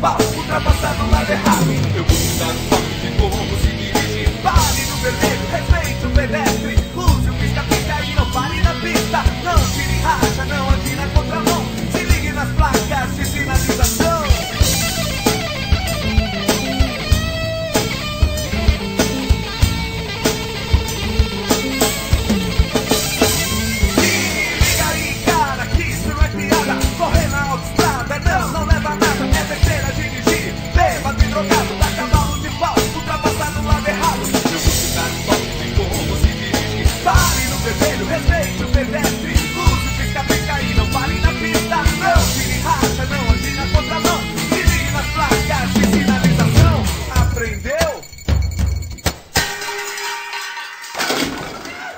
pau, ultrapassar no lado errado. Eu vou te dar um toque de como se dirige. Pare no vermelho, respeite o pedestre. Use o pisca-pisca e não pare na pista. Não tire racha, não ande na contramão. Se ligue nas placas de sinalização. Correr na autoestrada, não leva nada. É besteira dirigir, bêbado e drogado. Dá cavalo de pau, ultrapassar no lado errado. Eu vou te dar um toque de como se dirige. Pare no vermelho, respeite o pedestre. Use o pisca-pisca e não pare na pista. Não tire racha, não ande na contramão. Se ligue nas placas de sinalização. Aprendeu?